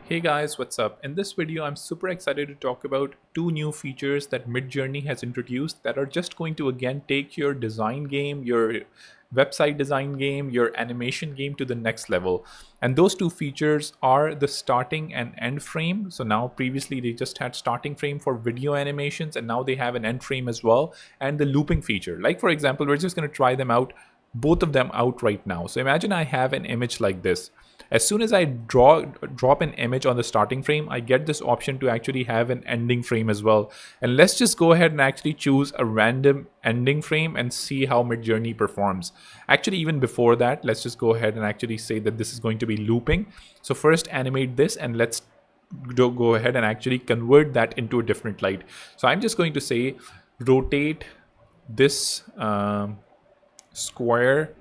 Hey guys, what's up? In this video, I'm super excited to talk about two new features that Midjourney has introduced that are just going to again take your design game, your website design game, your animation game to the next level. And those two features are the starting and end frame. So now previously they just had starting frame for video animations and now they have an end frame as well, and the looping feature. Like for example, we're just going to try them out, both of them out right now. So imagine I have an image like this. As soon as I drop an image on the starting frame, I get this option to actually have an ending frame as well. And let's just go ahead and actually choose a random ending frame and see how Midjourney performs. Actually, even before that, let's just go ahead and actually say that this is going to be looping. So first animate this and let's go ahead and actually convert that into a different light. So I'm just going to say rotate this square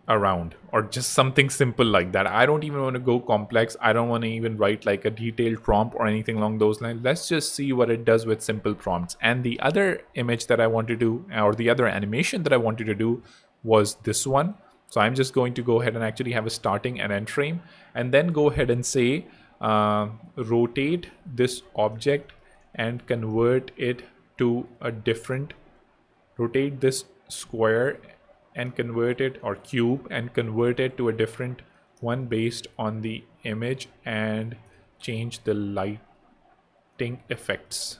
around, or just something simple like that. I don't even want to go complex. I don't want to even write like a detailed prompt or anything along those lines. Let's just see what it does with simple prompts. And the other image that I wanted to do, or the other animation that I wanted to do, was this one. So I'm just going to go ahead and actually have a starting and end frame, and then go ahead and say rotate this object and convert it to a different, rotate this square and convert it, or cube, and convert it to a different one based on the image, and change the lighting effects.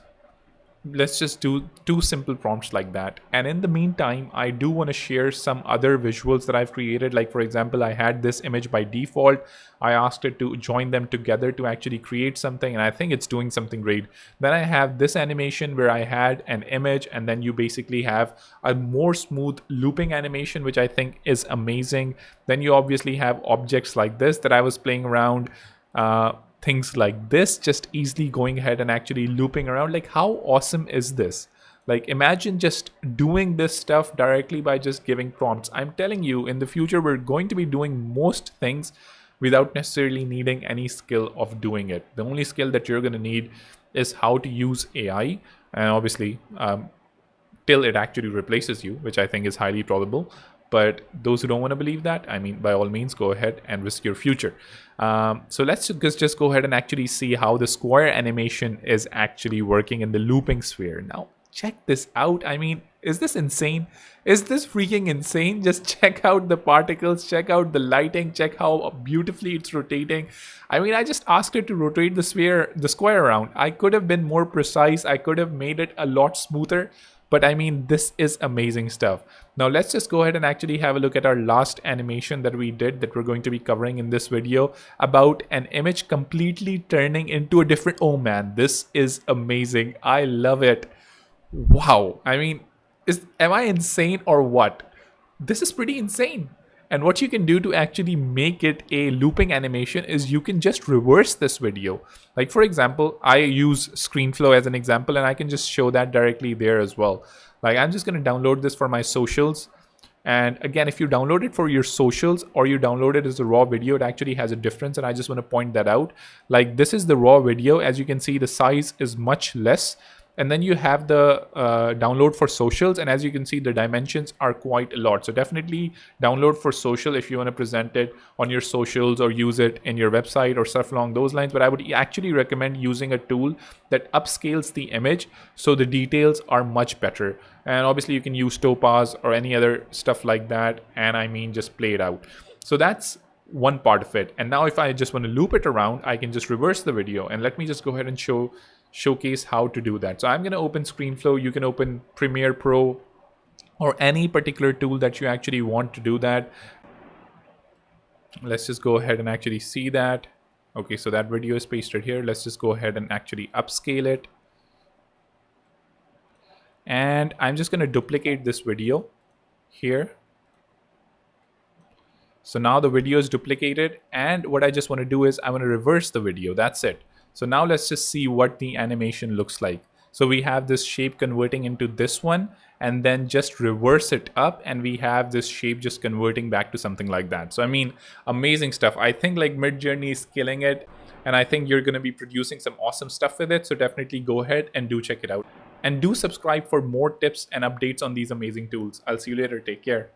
Let's just do two simple prompts like that. And in the meantime, I do want to share some other visuals that I've created. Like for example, I had this image by default. I asked it to join them together to actually create something, and I think it's doing something great. Then I have this animation where I had an image, and then you basically have a more smooth looping animation, which I think is amazing. Then you obviously have objects like this that I was playing around, things like this, just easily going ahead and actually looping around. Like, how awesome is this? Like, imagine just doing this stuff directly by just giving prompts. I'm telling you, in the future, we're going to be doing most things without necessarily needing any skill of doing it. The only skill that you're going to need is how to use AI, and obviously, till it actually replaces you, which I think is highly probable. But those who don't want to believe that, I mean, by all means, go ahead and risk your future. So let's just go ahead and actually see how the square animation is actually working in the looping sphere. Now, check this out. I mean, is this insane? Is this freaking insane? Just check out the particles, check out the lighting, check how beautifully it's rotating. I mean, I just asked it to rotate the square around. I could have been more precise. I could have made it a lot smoother. But I mean, this is amazing stuff. Now let's just go ahead and actually have a look at our last animation that we did, that we're going to be covering in this video, about an image completely turning into a different, oh man, this is amazing. I love it. Wow. I mean, am I insane or what? This is pretty insane. And what you can do to actually make it a looping animation is you can just reverse this video. Like for example, I use ScreenFlow as an example, and I can just show that directly there as well. Like I'm just going to download this for my socials. And again, if you download it for your socials or you download it as a raw video, it actually has a difference. And I just want to point that out. Like this is the raw video. As you can see, the size is much less. And then you have the download for socials, and as you can see, the dimensions are quite a lot. So definitely download for social if you want to present it on your socials or use it in your website or stuff along those lines. But I would actually recommend using a tool that upscales the image so the details are much better. And obviously you can use Topaz or any other stuff like that, and I mean, just play it out. So that's one part of it. And now if I just want to loop it around, I can just reverse the video, and let me just go ahead and showcase how to do that. So I'm going to open ScreenFlow. You can open Premiere Pro or any particular tool that you actually want to do that. Let's just go ahead and actually see that. Okay, so that video is pasted here. Let's just go ahead and actually upscale it. And I'm just going to duplicate this video here. So now the video is duplicated, and what I just want to do is I want to reverse the video. That's it. So now let's just see what the animation looks like. So we have this shape converting into this one, and then just reverse it up, and we have this shape just converting back to something like that. So I mean, amazing stuff. I think like Midjourney is killing it, and I think you're going to be producing some awesome stuff with it. So definitely go ahead and do check it out. And do subscribe for more tips and updates on these amazing tools. I'll see you later. Take care.